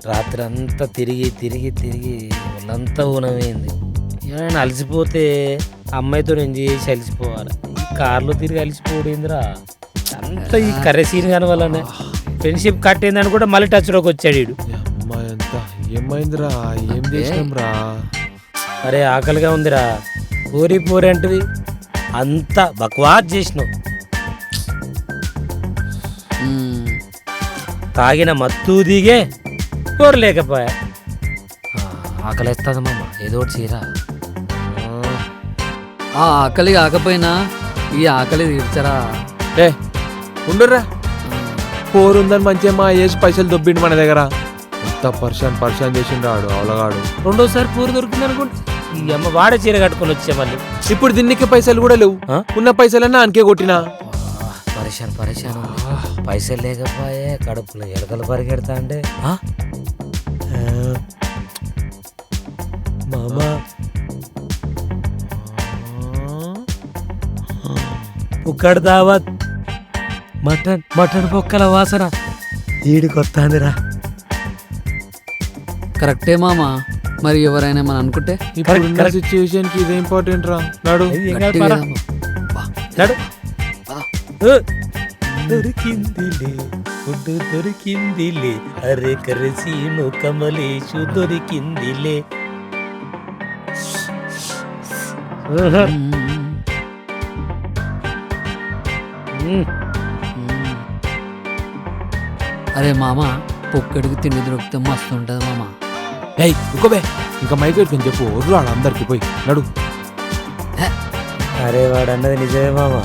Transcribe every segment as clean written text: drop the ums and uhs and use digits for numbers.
రాత్రి అంతా తిరిగి తిరిగి తిరిగి వాళ్ళంతా ఊనమైంది. ఏమైనా అలసిపోతే అమ్మాయితో ఎంజాయ్ చేసి అలసిపోవాలి. ఈ కార్లో తిరిగి అలసిపోయిందిరా. అంతా ఈ కర్రెసీన్ కాని వల్లనే ఫ్రెండ్షిప్ కట్ అయిందని కూడా మళ్ళీ టచ్లోకి వచ్చాడు వీడు. అమ్మాయి అంతా ఏమైందిరా? ఏం చేసినాం రా? అరే ఆకలిగా ఉందిరా. పూరి పూరి అంటవి అంతా బక్వాస్ చేసినావు. తాగిన మత్తు దిగే కూర లేకపోయా. ఆకలిస్తుంది మామ, ఏదో ఒకటి చీరా. ఆ ఆకలి కాకపోయినా ఈ ఆకలి తీర్చరా. ఏ ఉండుర్రా, పోరుందని మంచిగా మా వేసి పైసలు దొబ్బిండు మన దగ్గర. ఎంత పరిశాన్ చేసిండు ఆడు అవలగాడు. రెండోసారి పూరి దొరికింది అనుకోండి, ఈ అమ్మ వాడే చీర కట్టుకొని వచ్చే మళ్ళీ. ఇప్పుడు దీనికి పైసలు కూడా లేవు. ఉన్న పైసలన్నా అనకే కొట్టినా. పరిశాన్ పైసలు లేకపోయే కడుపులో ఎలకలు పరిగెడతా అంటే మామా పుక్కడు దావత్ మటన్ పొక్కల వాసన ఈడికొత్తాందిరా. కరెక్టే మామా. మరి ఎవరైనా మనం అనుకుంటే ఇప్పుడు సిచ్యువేషన్ కి ఇదే ఇంపార్టెంట్ రా. నాడు దొరికిందిలే ఫుడ్ దొరికిందిలే, అరే కరెసీను కమలేషు దొరికిందిలే. అరే మామ, పొక్కడికి తిండి దొరికితే మస్తు ఉంటుంది మామ. ఏయ్ ఇంకోబే, ఇంకా మైక్ పెట్టుకుని చెప్పు వదిలాడు అందరికి పోయి నడు. అరే వాడు అన్నది నిజమే మామ.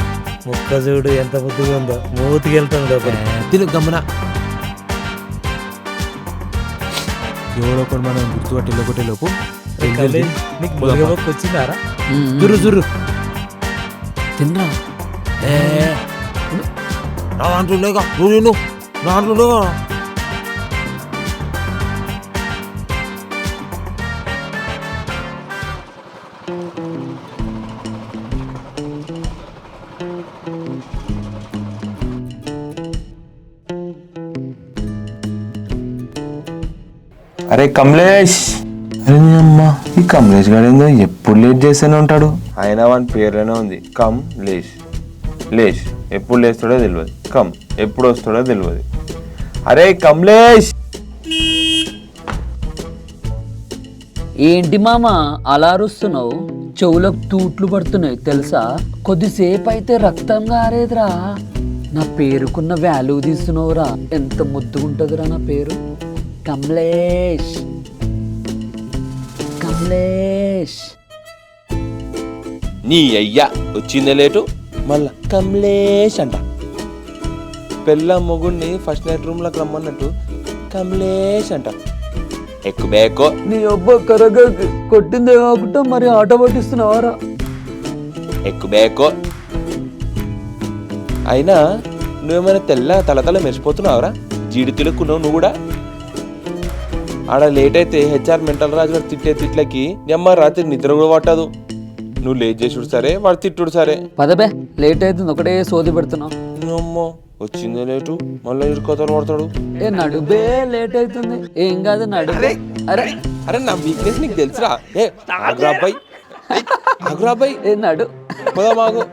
ముక్క చూడు ఎంత ముద్దుగా ఉందో, మూతికి వెళ్తాడు. తిను గమ్మున. ఎవడో ఒకటి మనం గుర్తుపట్టి కొట్టే లోపు వచ్చిందారా? జుర్రు జుర్రు తిన్నా. దాంట్లోగా నువ్వు దాంట్లోగా. అరే కమలేష్, అరే అమ్మా ఈ కమలేష్ గారు ఏందో ఎప్పుడు లేట్ చేస్తూనే ఉంటాడు. అయినా వాని పేర్లోనే ఉంది కమ్ లేష్. లేష్ ఎప్పుడు లేస్తాడో తెలియదు, కమ్ ఎప్పుడు వస్తాడో తెలియదు. అరే కమలేష్. ఏంటి మామ అలా అరుస్తున్నావు? చెవులకు తూట్లు పడుతున్నాయి తెలుసా? కొద్దిసేపు అయితే రక్తం గారేదిరా. నా పేరుకున్న వాల్యూ తీస్తున్నావురా. ఎంత ముద్దుగుంటుందిరా నా పేరు, కమలేష్. కమలేష్ నీ అయ్యా వచ్చిందే లేటు, మళ్ళా కమలేష్ అంట. పెళ్ళ మొగుడిని ఫస్ట్ నైట్ రూమ్ లోకి రమ్మన్నట్టు కమలేష్ అంట. ఎక్కు బేకో. నీ అబ్బా కరగా కొట్టిందే కాకుండా మరి ఆట పట్టిస్తున్నావారా? ఎక్కు బేకో. అయినా నువ్వేమైనా తెల్ల తలతల మెరిసిపోతున్నావురా? జీడి తిలుక్కున్నావు నువ్వు కూడా. ఆడ లేట్ అయితే హెచ్ఆర్ మెంటల్ రాజు గారు తిట్టే తిట్లకి అమ్మ రాత్రి నిద్ర కూడా పట్టదు. నువ్వు లేట్ చేసుడు సరే, వాడు తిట్టుడు సరే. పదబే, లేట్ అవుతుంది ఒకటే సోది పెడుతున్నావు. అమ్మో వచ్చిందే లేటు, మళ్ళీ ఇరుకోతలు పడతాడు. ఏ నడుబే, లేట్ అవుతుంది. ఏం కాదు నడు. అరే అరే నా వీక్నెస్ నీకు తెలుసురా. ఏ ఆగ్రాబాయ్, ఆగ్రాబాయ్ ఏ నడు. పోదామాగు.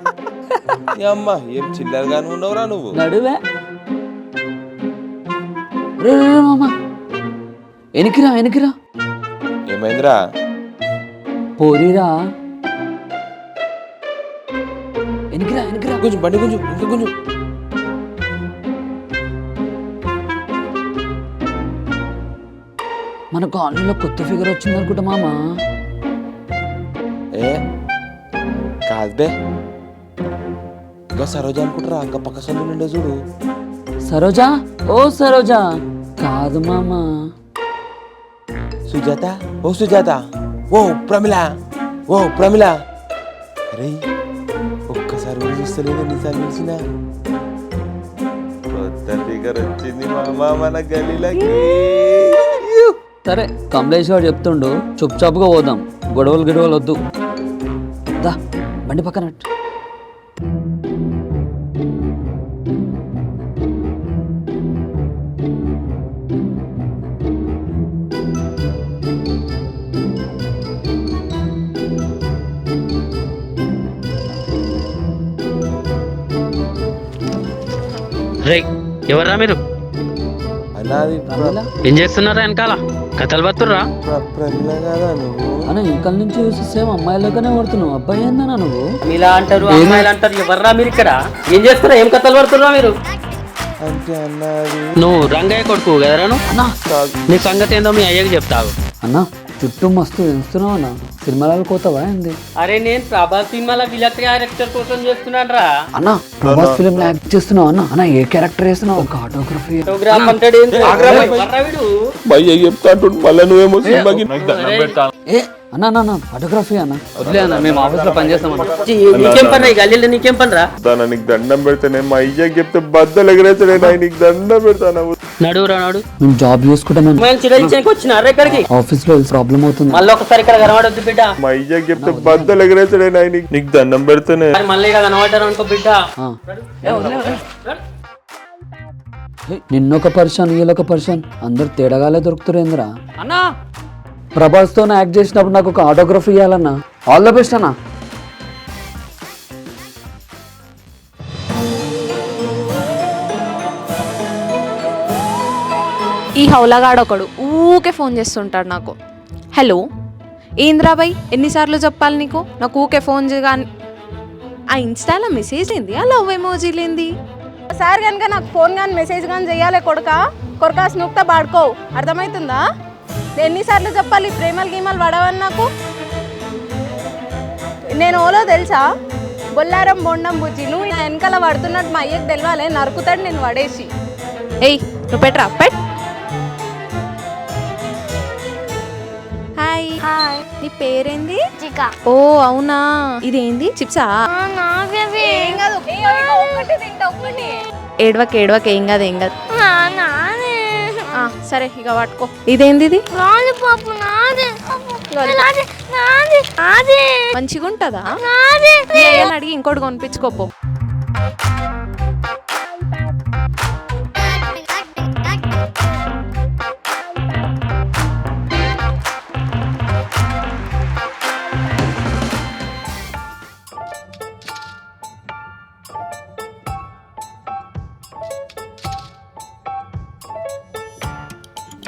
అమ్మ ఏం చిల్లరగానే ఉన్నావురా నువ్వు. నడువే. మామా ఎనికిరా ఎనికిరా. ఏమైందిరా? పోరిరా. ఎనికిరా ఎనికిరా. కొంచెం బండి కొంచెం ఇంకా కొంచెం. మన కాలనీలో కొత్త ఫిగర్ వచ్చింది అనుకుంటా మామా. ఏ కాదు బే, ఇంకా సరోజ అనుకుంటారా? ఇంకా పక్క సందు నిండే చూడు. సరోజా? ఓ సరోజా కాదు మామా. సుజాత? ఓ సుజాత. ఓ ప్రమిళ. ఓ ప్రమిళ. అరే ఒక్కసారి కూడా చూస్తలేదు, ఎన్నిసార్లు చూసినా. కొత్త ఫిగర్ వచ్చింది మామ మన గలీలకి. సరే కమలేష్ గారు చెప్తుండు, చుప్చాపుగా పోదాం. గొడవలు వద్దు. దా బండి పక్కన. రే ఎవర్రా మీరు? అన్నది ఏం చేస్తున్నారా వెనకాల? కథలు పత్తుర్రా? ప్రమిళ కదా నువ్వు? అన్న ఇంకల నుంచి చూసి సేమ్ అమ్మాయిలకనే కొడుతున్నావు. అబ్బాయి ఏందన్నా నువ్వు? ఇలా అంటారు, అమ్మాయిలు అంటారు. ఎవర్రా మీరు ఇక్కడ? ఏం చేస్తారా? ఏం కథలు పడుతుర్రా మీరు? అంటే అన్నది నువ్వు రంగయ్య కొడుకు కదరా నువ్వు? నీ సంగతి ఏందో మీ అయ్యకి చెప్తావు. అన్న చుట్టూ మస్తు ఎంచుతున్నావు అన్న. సినిమాలకు పోతావా ఏంది? అరే నేను ప్రభాస్ సినిమాలో విలక్ క్యారెక్టర్ కోసం చేస్తున్నాను రా. అన్న ప్రభాస్ ఫిలిం యాక్ట్ చేస్తున్నావు అన్న. అన్న ఏ క్యారెక్టర్ వేస్తున్నావు? ఒక ఆటోగ్రఫీ. ఫోటోగ్రాఫ్ అంటాడు ఏంటి? ఎవర్రా వీడు? భయ్య చెప్తాంటు మళ్ళీ నువ్వేమో సినిమాకి ఏ అన్న అన్న అన్న ఆటోగ్రఫీ అన్న. వదిలే అన్న, మేము ఆఫీస్ లో పనిచేస్తాం అన్న. నీకేం పని రా? ఈ గల్లీలో నీకేం పని రా? నీకు దండం పెడతానే మా అయ్యకి చెప్తే బద్దలు ఎగరేస్తాడే నీకు దండం పెడతాను. నడువురా నడు. మేము జాబ్ చేసుకుంటాం. అమ్మాయిలు చిరలించడానికి వచ్చినారా ఇక్కడికి? ఆఫీస్ లో ప్రాబ్లం అవుతుంది. మళ్ళీ ఒకసారి ఇక్కడ కనబడొద్దు బిడ్డ. మా అయ్యకి చెప్తే బద్దలు ఎగరేస్తాడే నీకు దండం పెడతానే. మరి మళ్ళీ ఇక్కడ కనబడ్డారు అనుకో బిడ్డ. నిన్నొక పర్సన్ వీళ్ళొక పర్సన్ అందరు తేడాగాలే దొరుకుతారేంద్రా. అన్నా ప్రభాస్ తో యాక్ట్ చేసినప్పుడు నాకు ఒక ఆటోగ్రఫీ ఇవ్వాలన్నా. ఆల్ ద బెస్ట్ అన్నా. ఈ హౌలగాడు ఒకడు ఊకే ఫోన్ చేస్తుంటాడు నాకు. హలో ఏంద్రాబాయ్, ఎన్నిసార్లు చెప్పాలి నీకు? నాకు ఊకే ఫోన్ చేయగాని ఆ ఇన్స్టాలో మెసేజ్ ఏంది, ఆ లవ్ ఎమోజీలు ఏంది? సార్ కనుక నాకు ఫోన్ కానీ మెసేజ్ కానీ చెయ్యాలి కొడుకా స్నూక్తా పాడుకో. అర్థమవుతుందా? ఎన్నిసార్లు చెప్పాలి ప్రేమలు గీమలు పడవని నాకు? నేను ఓలో తెలుసా? బొల్లారం బొండం బుజ్జి. నువ్వు నా వెనకాల పడుతున్నట్టు మా అయ్యకి తెలవాలి, నరుకుతాడు నేను పడేసి. ఏయ్ నువ్వు పెట్రా పెట్. హాయ్ హాయ్, నీ పేరేంది? ఓ అవునా, ఇదేంది చిప్సా? ఏడవక ఏడవక, ఏం కాదు ఏం కాదు. సరే ఇక పట్టుకో. ఇదేంది? ఇది మంచిగా ఉంటుందా? అడిగి ఇంకోటి కొనిపించుకోపో.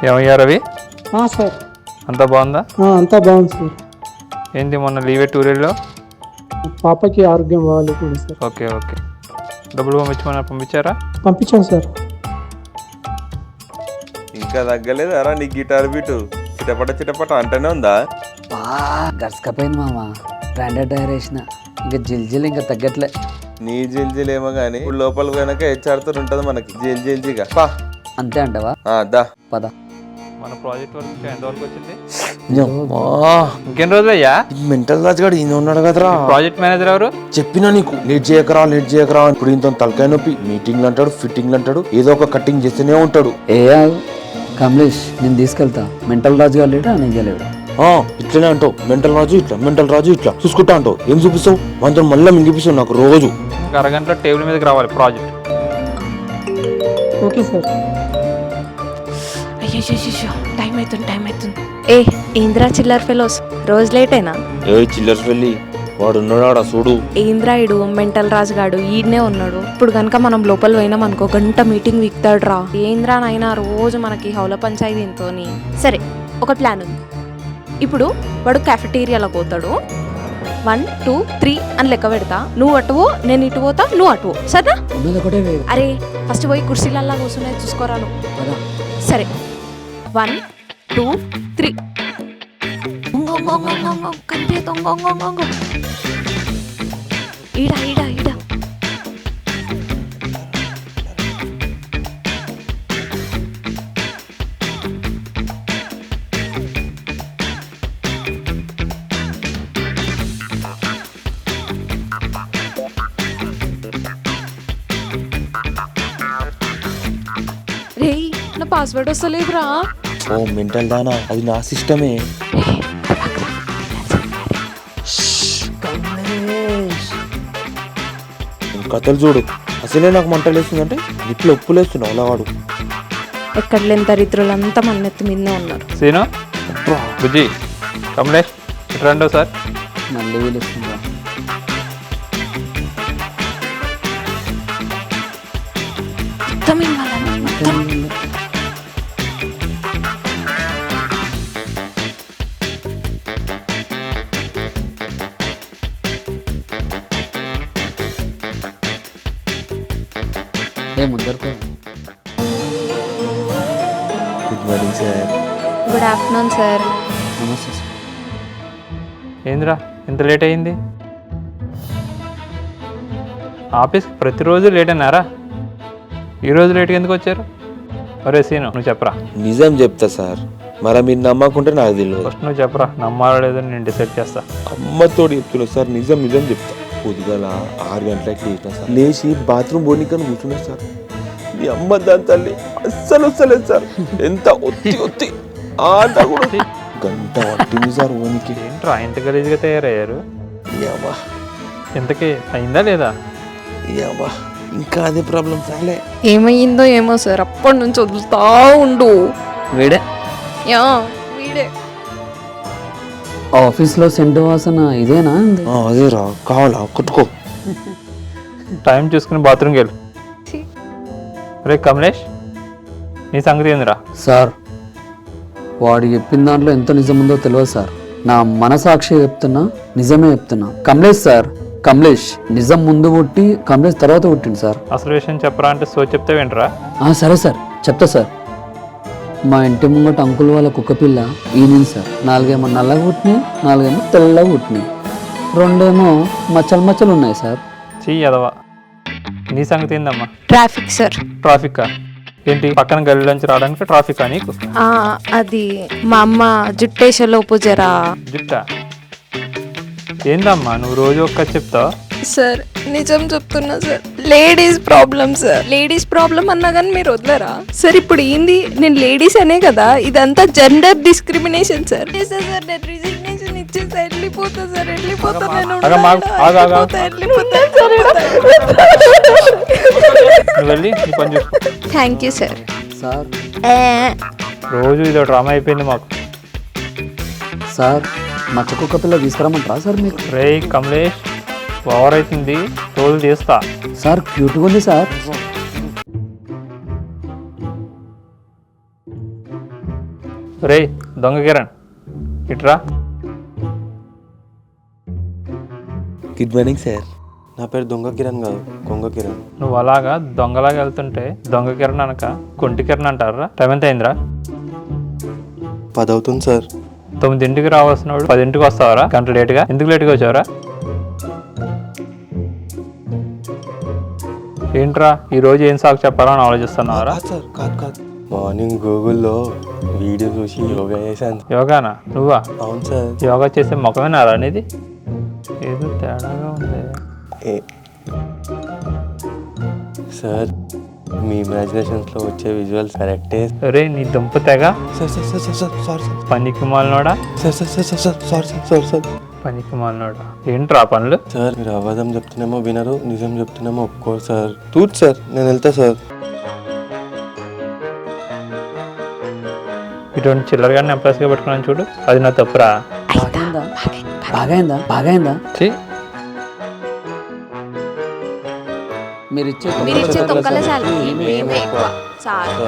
ఏమయ్యా రవి, సార్ అంతా బాగుందా? అంతా బాగుంది సార్. ఏంటి మొన్న లీవే టూరిల్లో? పాపకి ఆరోగ్యం బాగాలేకుండా సార్. ఓకే ఓకే, డబ్బులు పంపించారా? పంపించాను సార్. ఇంకా తగ్గలేదారా నీ గిటార్ బీటు? చిటపట అంటేనే ఉందా? గర్స్కపోయింది మామ. బ్రాండెడ్ టైర్ వేసిన ఇంకా జిల్ ఇంకా తగ్గట్లే. నీ జిల్జిలేమో గానీ లోపల పోయినాక హెచ్ఆర్తో ఉంటది మనకి జిల్జిగా. పా అంతే అంటవా? దా పద. మన ప్రాజెక్ట్ వర్క్ ఎంతవరకు వచ్చింది? ఇంకెన్ని రోజులు అయ్యా? మెంటల్ రాజు గారు ఈయన ఉన్నాడు కదరా. ప్రాజెక్ట్ మేనేజర్ ఎవరు? చెప్పినా నీకు లేట్ చేయకరా. ఇప్పుడు ఇంత తలకాయ నొప్పి. మీటింగ్లు అంటాడు, ఫిట్టింగ్లు అంటాడు, ఏదో ఒక కటింగ్ చేస్తూనే ఉంటాడు. ఏ కమలేష్, నేను తీసుకెళ్తా. మెంటల్ రాజు గారు లేడా నేను చేయలేడు. ఇట్లనే అంటావు, మెంటల్ రాజు ఇట్లా చూసుకుంటా అంటావు. ఏం చూపిస్తావు? మనతో మళ్ళీ మింగిపిస్తావు నాకు రోజు. అరగంటలో టేబుల్ మీదకి రావాలి ప్రాజెక్ట్. Okay sir. అయ్యో టైం అవుతుంది. ఏ ఏంద్రా చిల్లర్ ఫెలోస్, రోజు లేటేనా? చిల్లర్స్ వెళ్ళి వాడు ఉన్నాడా చూడు. ఏంద్రా ఇడు మెంటల్ రాజు గాడు ఈడనే ఉన్నాడు. ఇప్పుడు కనుక మనం లోపల పోయినాం అనుకో, గంట మీటింగ్ వీక్తాడు రా. ఏంద్రా నైనా రోజు మనకి హౌల పంచాయతీతో. సరే ఒక ప్లాన్ ఉంది. ఇప్పుడు వాడు క్యాఫెటీరియాలో పోతాడు. 1 2 3 అని లెక్క పెడతా. నువ్వు అటువో, నేను ఇటు పోతా, నువ్వు అటువో, సరేనా? ఒకటే అరే ఫస్ట్ పోయి కుర్చీలల్లా కూర్చునేది చూసుకోరా నువ్వు. సరే 1 2 3. ఈడ రేయ్ నా పాస్వర్డ్ వస్తలేదురా. ఓ మెంటల్ దానా, అది నా సిస్టమే. కథలు చూడు, అసలే నాకు మంటలు వేస్తుందంటే ఇట్లా ఉప్పులేస్తున్నావు అలా వాడు. ఎక్కడ లేని దరిద్రులంతా మన నెత్తి మీదనే ఉన్నారు. సీను, బుజ్జి, కమలేష్ ఇటు రండి సార్. మళ్ళీ వీలుస్తుందా? మొత్తం ఇవ్వాలని మొత్తం. ఏ ముందరకు good morning sir. Good afternoon sir. నమస్తే సార్. ఏంద్రా ఇంత లేట్ అయింది? ఆఫీస్కి ప్రతిరోజు లేట్ అన్నారా? ఈరోజు లేట్గా ఎందుకు వచ్చారు? అరే సీను నువ్వు చెప్పరా. నిజం చెప్తా సార్, మరి మీరు నమ్మకుంటే నాకు తెలియదు. ఫస్ట్ నువ్వు చెప్పరా, నమ్మాలో లేదో నేను డిసైడ్ చేస్తా. అమ్మతోడు చెప్తున్నా సార్, నిజం నిజం చెప్తా. పొద్దుగల 6 గంటలకి లేచినా సార్, లేచి బాత్రూమ్ పోనీకని కూర్చున్నా సార్. మీ అమ్మ దాని తల్లి అస్సలు వస్తలేదు సార్. ఎంత ఒత్తి ఆట కూడా గంట పట్టింది సార్ ఓనికి. ఏంట్రా ఇంత గలీజ్గా తయారయ్యారు? అమ్మా ఇంతకీ అయిందా లేదా? అమ్మా ఇంకా అదే ప్రాబ్లం సార్లే. ఏమయ్యిందో ఏమో సార్, అప్పటి నుంచి వదులుతా ఉండు. వీడే యా వీడే. ఆఫీస్లో సెంటు వాసన ఇదేనా? అదే రా, కావాలా కొట్టుకో. టైం చూసుకుని బాత్రూమ్కి వెళ్ళు. రే కమలేష్, నీ సంగతి ఏందిరా? సార్ వాడు చెప్పిన దాంట్లో ఎంత నిజం ఉందో తెలియదు సార్. నా మనసాక్షి చెప్తున్నా, నిజమే చెప్తున్నా. కమలేష్ సార్, కమలేష్ నిజం ముందు పుట్టి కమలేష్ తర్వాత పుట్టింది సార్. అసలు విషయం చెప్పరా అంటే సో చెప్తావేంట్రా? సరే సార్ చెప్తా సార్. మా ఇంటి ముంగట అంకుల్ వాళ్ళ కుక్క పిల్ల ఈనింది సార్. 4 ఏమో నల్లగా పుట్టినాయి, 4 ఏమో తెల్లగా పుట్టినాయి, 2 ఏమో మచ్చలు ఉన్నాయి సార్. చెయ్యి ఎదవా. నీ సంగతి ఏందమ్మా? Traffic sir. ట్రాఫికా? ఏంటి పక్కన గల్లీలోంచి రావడానికి ట్రాఫికా నీకు? అది మా అమ్మ జుట్టేసేలోపు జరా. జుట్టా? ఏందమ్మా నువ్వు రోజు ఒక్క చెప్తావు? సార్ నిజం చెప్తున్నా sir, ladies problem sir. Ladies problem అన్నా కానీ మీరు వదలరా సార్? ఇప్పుడు ఏంది, నేను లేడీస్ అనే కదా, ఇదంతా జెండర్ డిస్క్రిమినేషన్ సార్. సార్ నేను రిజిగ్నేషన్ ఇచ్చేసి వెళ్ళిపోతా సార్, వెళ్ళిపోతా. నేను నువ్వు వెళ్ళి నీ పని చూసుకో. Thank you sir. సార్ రోజు ఇదో డ్రామా అయిపోయింది మాకు. సార్ మచ్చ కుక్క పిల్ల తీసుకురమ్మంటారా సార్ మీరు? రే కమలేష్, ఓవర్ అవుతుంది, రోజు చేస్తా. సార్ క్యూట్గా ఉంది సార్. రే దొంగ కిరణ్ ఇట్రా. Good morning sir. నా పేరు దొంగ కిరణ్ కాదు, కొంగ కిరణ్. నువ్వు అలాగా దొంగలాగా వెళ్తుంటే దొంగ కిరణ్ అనక కొంటి కిరణ్ అంటారా? టైం ఎంత అయిందిరా? 10 అవుతుంది సార్. 9ంటికి రావాల్సిన వాడు 10ంటికి వస్తావరా? గంట లేటుగా. ఎందుకు లేటుగా వచ్చావరా? ఏంట్రా ఈరోజు ఏం సాగు చెప్పాలని ఆలోచిస్తున్నావరా? సార్ కాదు, మార్నింగ్ గూగుల్లో వీడియో చూసి యోగా చేశాను. యోగానా? నువ్వా? అవును సార్. యోగా చేసే ముఖమేనారా అనేది? ఏదో తేడాగా ఉంది సార్. మీ ఇమాజినేషన్స్లో వచ్చే విజువల్స్ కరెక్టే. రే నీ దుంప తెగ సార్ పనికి మాలినోడా? సార్ పనికి మాలినోడా? ఏంట్రా పనులు? సార్ మీరు అబద్ధం చెప్తున్నామో వినరు, నిజం చెప్తున్నామో ఒప్పుకోరు సార్. తూట్ సార్, నేను వెళ్తా సార్. ఇటువంటి చిల్లరగానే ఎంప్రెస్గా పెట్టుకున్నాను చూడు, అది నా తప్పురా. బాగైందా? ఛీ, మీరు మీరు ఇచ్చే తొక్కలే చాలు, ఏమీ ఎక్కువ చాలు.